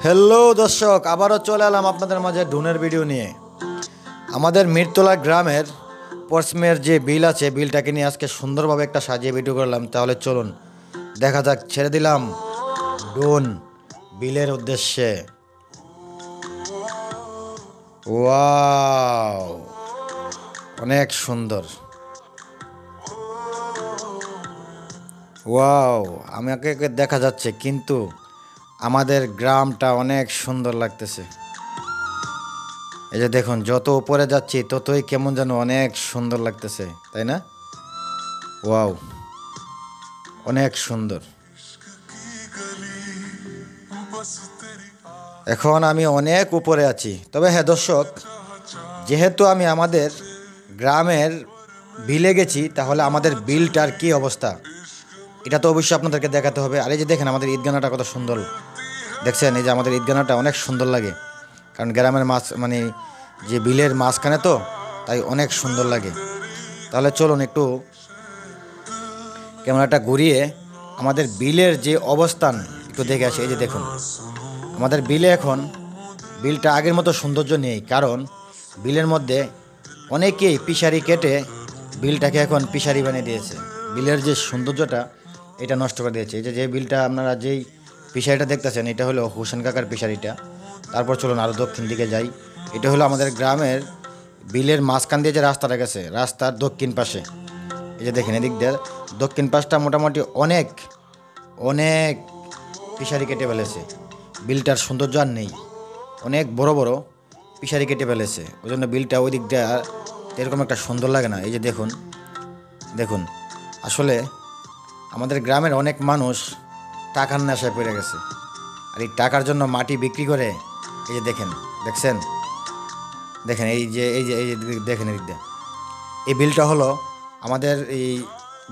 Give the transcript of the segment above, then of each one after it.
Hello দর্শক, আবারও চলে এলাম আপনাদের মাঝে ড্রোনের ভিডিও নিয়ে। আমাদের মিরতলা গ্রামের পশ্চিমের যে বিল আছে, বিলটাকে নিয়ে আজকে সুন্দরভাবে একটা সাজিয়ে ভিডিও করলাম। তাহলে চলুন দেখা যাক, ছেড়ে দিলাম ড্রোন বিলের উদ্দেশ্যে। ওয়াও, অনেক সুন্দর। ওয়াও, আমাকে দেখা যাচ্ছে, কিন্তু আমাদের গ্রামটা অনেক সুন্দর লাগতেছে। এই যে দেখুন, যত উপরে যাচ্ছি ততই কেমন যেন অনেক সুন্দর লাগতেছে, তাই না? ওয়াও, অনেক সুন্দর। এখন আমি অনেক উপরে আছি। তবে হ্যাঁ দর্শক, যেহেতু আমি আমাদের গ্রামের বিলে গেছি, তাহলে আমাদের বিলটার কি অবস্থা এটা তো অবশ্যই আপনাদেরকে দেখাতে হবে। আর এই যে দেখেন আমাদের ঈদগানাটা কত সুন্দর দেখছেন। এই যে আমাদের ঈদগানাটা অনেক সুন্দর লাগে, কারণ গ্রামের মাছ মানে যে বিলের মাঝখানে, তো তাই অনেক সুন্দর লাগে। তাহলে চলুন একটু ক্যামেরাটা ঘুরিয়ে আমাদের বিলের যে অবস্থান একটু দেখে আসি। এই যে দেখুন, আমাদের বিলে এখন বিলটা আগের মতো সৌন্দর্য নেই, কারণ বিলের মধ্যে অনেকেই পিশারি কেটে বিলটাকে এখন পিশারি বানিয়ে দিয়েছে। বিলের যে সৌন্দর্যটা এটা নষ্ট করে দিয়েছে। এই যে বিলটা আপনারা যেই পিশারিটা দেখতেছেন, এটা হলো হোসেন কাকার পিশারিটা। তারপর চলুন আরও দক্ষিণ দিকে যাই। এটা হলো আমাদের গ্রামের বিলের মাঝখান দিয়ে যে রাস্তাটা গেছে, রাস্তার দক্ষিণ পাশে। এই যে দেখেন এদিক দিয়ে দক্ষিণ পাশটা মোটামুটি অনেক অনেক পিশারি কেটে ফেলেছে। বিলটার সৌন্দর্য আর নেই, অনেক বড় বড় পিশারি কেটে ফেলেছে। ওই জন্য বিলটা ওই দিক দিয়ে এরকম একটা সুন্দর লাগে না। এই যে দেখুন দেখুন, আসলে আমাদের গ্রামের অনেক মানুষ টাকার নেশায় পড়ে গেছে, আর এই টাকার জন্য মাটি বিক্রি করে। এই যে দেখেন, দেখছেন, দেখেন এই যে দেখেন এদিক দিয়ে। এই বিলটা হলো আমাদের এই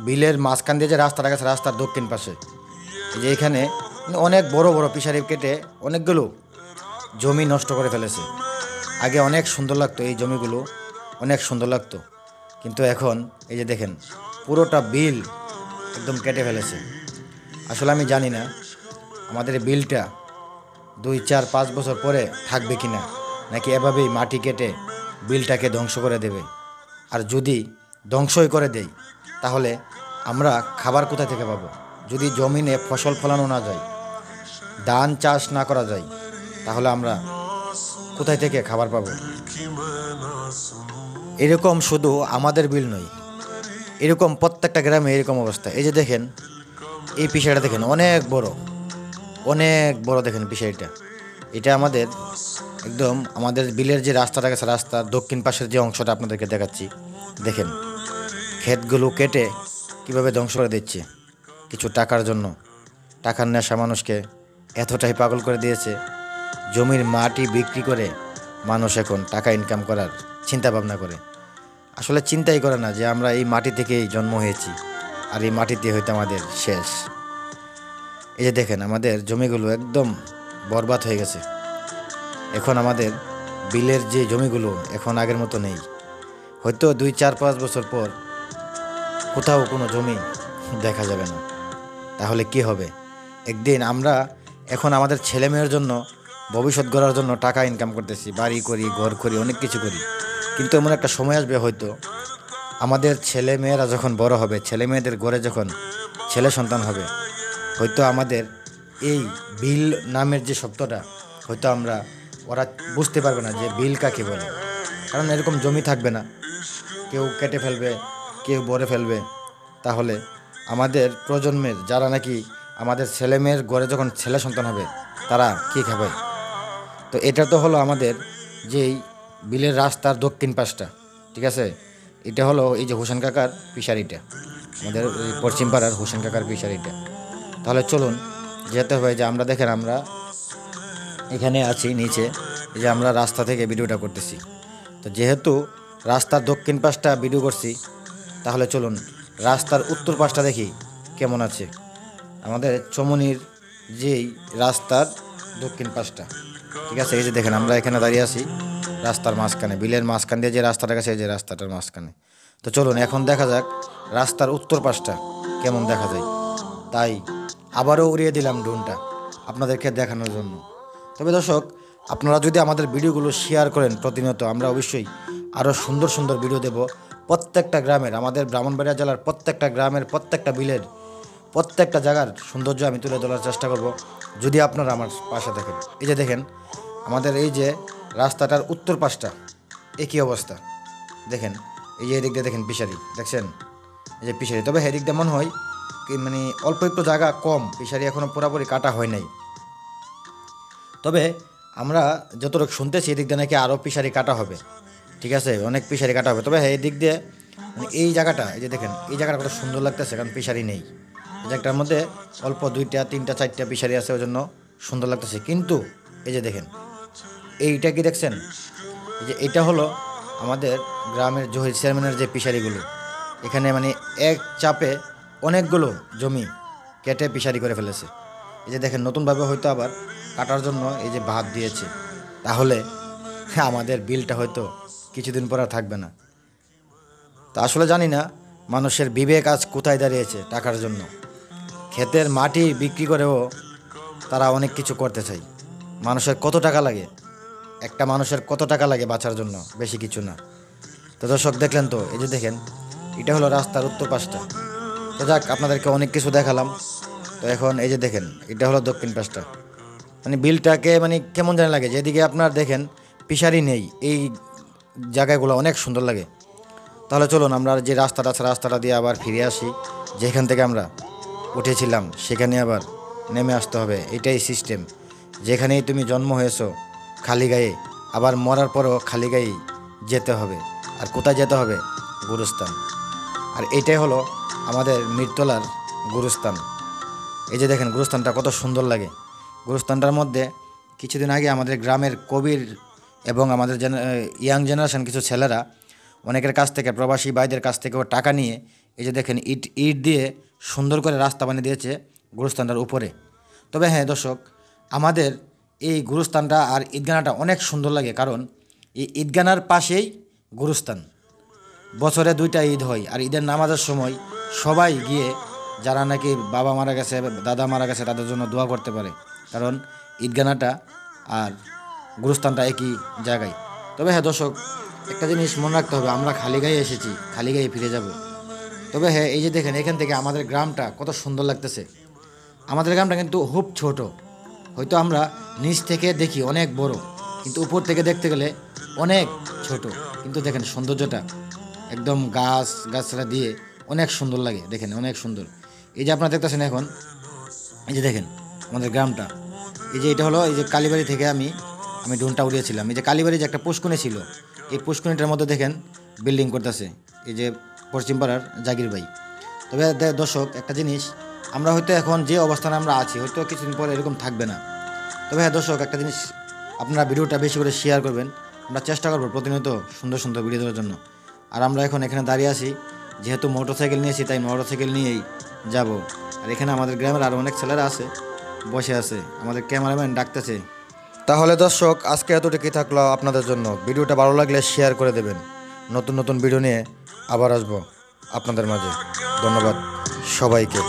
বিলের মাঝখান দিয়ে যে রাস্তাটা গেছে, রাস্তার দক্ষিণ পাশে। এই যে এখানে অনেক বড় বড় পিশারি কেটে অনেকগুলো জমি নষ্ট করে ফেলেছে। আগে অনেক সুন্দর লাগতো, এই জমিগুলো অনেক সুন্দর লাগতো, কিন্তু এখন এই যে দেখেন পুরোটা বিল একদম কেটে ফেলেছে। আসলে আমি জানি না আমাদের বিলটা 2, 4, 5 বছর পরে থাকবে কি না, নাকি এভাবেই মাটি কেটে বিলটাকে ধ্বংস করে দেবে। আর যদি ধ্বংসই করে দেয়, তাহলে আমরা খাবার কোথা থেকে পাবো? যদি জমিনে ফসল ফলানো না যায়, ধান চাষ না করা যায়, তাহলে আমরা কোথায় থেকে খাবার পাবো? এরকম শুধু আমাদের বিল নয়, এরকম প্রত্যেকটা গ্রামে এরকম অবস্থা। এই যে দেখেন এই পিসাইটা দেখেন, অনেক বড় অনেক বড়। দেখেন পিসাইটা, এটা আমাদের একদম আমাদের বিলের যে রাস্তাটা গেছে, রাস্তার দক্ষিণ পাশের যে অংশটা আপনাদেরকে দেখাচ্ছি। দেখেন ক্ষেতগুলো কেটে কিভাবে ধ্বংস করে দিচ্ছে কিছু টাকার জন্য। টাকার নেশা মানুষকে এতটাই পাগল করে দিয়েছে, জমির মাটি বিক্রি করে মানুষ এখন টাকা ইনকাম করার চিন্তা ভাবনা করে। আসলে চিন্তাই করে না যে আমরা এই মাটি থেকেই জন্ম হয়েছি, আর এই মাটিতে হয়তো আমাদের শেষ। এই যে দেখেন আমাদের জমিগুলো একদম বরবাদ হয়ে গেছে। এখন আমাদের বিলের যে জমিগুলো এখন আগের মতো নেই। হয়তো 2, 4, 5 বছর পর কোথাও কোনো জমি দেখা যাবে না। তাহলে কি হবে? একদিন আমরা এখন আমাদের ছেলে মেয়ের জন্য ভবিষ্যৎ গড়ার জন্য টাকা ইনকাম করতেছি, বাড়ি করি, ঘর করি, অনেক কিছু করি, কিন্তু এমন একটা সময় আসবে হয়তো আমাদের ছেলে মেয়েরা যখন বড় হবে, ছেলে মেয়েদের ঘরে যখন ছেলে সন্তান হবে, হয়তো আমাদের এই বিল নামের যে শব্দটা হয়তো ওরা বুঝতে পারবে না যে বিল কাকে বলে। কারণ এরকম জমি থাকবে না, কেউ কেটে ফেলবে, কেউ বরে ফেলবে। তাহলে আমাদের প্রজন্মের যারা নাকি আমাদের ছেলে মেয়ের ঘরে যখন ছেলে সন্তান হবে, তারা কী খাবে? তো এটা তো হলো আমাদের যেই বিলের রাস্তার দক্ষিণ পাশটা, ঠিক আছে? এটা হলো এই যে হোসেন কাকার পিশারিটা, আমাদের পশ্চিম পাড়ার হোসেন কাকার পিশারিটা। তাহলে চলুন যেতে হবে। যে আমরা দেখেন আমরা এখানে আছি নিচে, এই যে আমরা রাস্তা থেকে ভিডিওটা করতেছি। তো যেহেতু রাস্তার দক্ষিণ পাশটা ভিডিও করছি, তাহলে চলুন রাস্তার উত্তর পাশটা দেখি কেমন আছে আমাদের চমনির যেই রাস্তার দক্ষিণ পাশটা, ঠিক আছে? এই যে দেখেন আমরা এখানে দাঁড়িয়ে আছি রাস্তার মাঝখানে, বিলের মাঝখান দিয়ে যে রাস্তাটা গেছে, এই যে রাস্তাটার মাঝখানে। তো চলুন এখন দেখা যাক রাস্তার উত্তর পাশটা কেমন দেখা যায়। তাই আবারও উড়িয়ে দিলাম ড্রোনটা আপনাদেরকে দেখানোর জন্য। তবে দর্শক, আপনারা যদি আমাদের ভিডিওগুলো শেয়ার করেন প্রতিনিয়ত, আমরা অবশ্যই আরও সুন্দর সুন্দর ভিডিও দেব। প্রত্যেকটা গ্রামের, আমাদের ব্রাহ্মণবাড়িয়া জেলার প্রত্যেকটা গ্রামের, প্রত্যেকটা বিলের, প্রত্যেকটা জায়গার সৌন্দর্য আমি তুলে ধরার চেষ্টা করব, যদি আপনারা আমার পাশে থাকেন। এই যে দেখেন আমাদের এই যে রাস্তাটার উত্তর পাশটা একই অবস্থা। দেখেন এই যে এদিক দিয়ে দেখেন ফিশারি, দেখছেন এই যে ফিশারি। তবে এদিক দিয়ে মনে হয় কি মানে অল্প একটু জায়গা কম, ফিশারি এখনও পুরোপুরি কাটা হয় নাই। তবে আমরা যতটুকু শুনতেছি এদিক দিয়ে নাকি আরও ফিশারি কাটা হবে, ঠিক আছে, অনেক ফিশারি কাটা হবে। তবে এই দিক দিয়ে মানে এই জায়গাটা, এই যে দেখেন এই জায়গাটা কত সুন্দর লাগতেছে, কারণ ফিশারি নেই। এই জায়গাটার মধ্যে অল্প 2টা 3টা 4টা ফিশারি আছে, ওই জন্য সুন্দর লাগতেছে। কিন্তু এই যে দেখেন এইটা কি দেখছেন, এই যে এটা হলো আমাদের গ্রামের জহির চেয়ারম্যানের যে ফিশারিগুলো, এখানে মানে এক চাপে অনেকগুলো জমি কেটে ফিশারি করে ফেলেছে। এই যে দেখেন নতুনভাবে হয়তো আবার কাটার জন্য এই যে বাঁধ দিয়েছে, তাহলে আমাদের বিলটা হয়তো কিছুদিন পর আর থাকবে না। তা আসলে জানি না মানুষের বিবেক আজ কোথায় দাঁড়িয়েছে টাকার জন্য। ক্ষেতের মাটি বিক্রি করেও তারা অনেক কিছু করতে চায়। মানুষের কত টাকা লাগে, একটা মানুষের কত টাকা লাগে বাঁচার জন্য, বেশি কিছু না। তো দর্শক দেখলেন তো, এই যে দেখেন এটা হলো রাস্তার উত্তর পাশটা। তো যাক, আপনাদেরকে অনেক কিছু দেখালাম। তো এখন এই যে দেখেন এটা হলো দক্ষিণ পাশটা। মানে বিলটাকে মানে কেমন জানি লাগে, যেদিকে আপনার দেখেন ফিশারি নেই, এই জায়গাগুলো অনেক সুন্দর লাগে। তাহলে চলুন আমরা যে রাস্তাটা আছে রাস্তাটা দিয়ে আবার ফিরে আসি, যেখান থেকে আমরা উঠেছিলাম সেখানে আবার নেমে আসতে হবে। এটাই সিস্টেম, যেখানেই তুমি জন্ম হয়েছো খালি গায়ে, আবার মরার পরও খালি গায়েই যেতে হবে। আর কোথায় যেতে হবে? গুরুস্থান। আর এটাই হলো আমাদের মিরতলার গুরুস্থান। এই যে দেখেন গুরুস্থানটা কত সুন্দর লাগে। গুরুস্থানটার মধ্যে কিছুদিন আগে আমাদের গ্রামের কবির এবং আমাদের ইয়াং জেনারেশন কিছু ছেলেরা অনেকের কাছ থেকে, প্রবাসী ভাইদের কাছ থেকেও টাকা নিয়ে এই যে দেখেন ইট ইট দিয়ে সুন্দর করে রাস্তা বানিয়ে দিয়েছে গুরুস্থানটার উপরে। তবে হ্যাঁ দর্শক, আমাদের এই গুরুস্থানটা আর ঈদগানাটা অনেক সুন্দর লাগে, কারণ এই ঈদগানার পাশেই গুরুস্থান। বছরে 2টা ঈদ হয়, আর ঈদের নামাজের সময় সবাই গিয়ে, যারা নাকি বাবা মারা গেছে, দাদা মারা গেছে, তাদের জন্য দোয়া করতে পারে, কারণ ঈদগানাটা আর গুরুস্থানটা একই জায়গায়। তবে হ্যাঁ দর্শক, একটা জিনিস মনে রাখতে হবে, আমরা খালি গায়ে এসেছি, খালি গায়ে ফিরে যাব। তবে হ্যাঁ এই যে দেখেন এখান থেকে আমাদের গ্রামটা কত সুন্দর লাগতেছে। আমাদের গ্রামটা কিন্তু খুব ছোট, হয়তো আমরা নিচ থেকে দেখি অনেক বড়, কিন্তু উপর থেকে দেখতে গেলে অনেক ছোট। কিন্তু দেখেন সৌন্দর্যটা একদম গাছগাছরা দিয়ে অনেক সুন্দর লাগে, দেখেন অনেক সুন্দর। এই যে আপনারা দেখতেছেন এখন, এই যে দেখেন আমাদের গ্রামটা, এই যে এটা হলো এই যে কালীবাড়ি থেকে আমি ড্রোনটা উড়িয়েছিলাম। এই যে কালীবাড়ি যে একটা পুষ্কুনি ছিল, এই পুষ্কুনিটার মধ্যে দেখেন বিল্ডিং করতেছে এই যে পশ্চিম পাড়ার জাগির ভাই। তবে দর্শক একটা জিনিস, আমরা হয়তো এখন যে অবস্থানে আমরা আছি হয়তো কিছুদিন পরে এরকম থাকবে না। তবে হ্যাঁ দর্শক একটা জিনিস, আপনারা ভিডিওটা বেশি করে শেয়ার করবেন। আমরা চেষ্টা করবো প্রতিনিয়ত সুন্দর সুন্দর ভিডিও দেওয়ার জন্য। আর আমরা এখন এখানে দাঁড়িয়ে আছি, যেহেতু মোটরসাইকেল নিয়েছি তাই মোটরসাইকেল নিয়েই যাব। আর এখানে আমাদের গ্রামের আরও অনেক ছেলেরা আছে, বসে আছে, আমাদের ক্যামেরাম্যান ডাকতেছে। তাহলে দর্শক আজকে এতটুকুই থাকলো আপনাদের জন্য। ভিডিওটা ভালো লাগলে শেয়ার করে দেবেন। নতুন নতুন ভিডিও নিয়ে আবার আসবো আপনাদের মাঝে। ধন্যবাদ সবাইকে।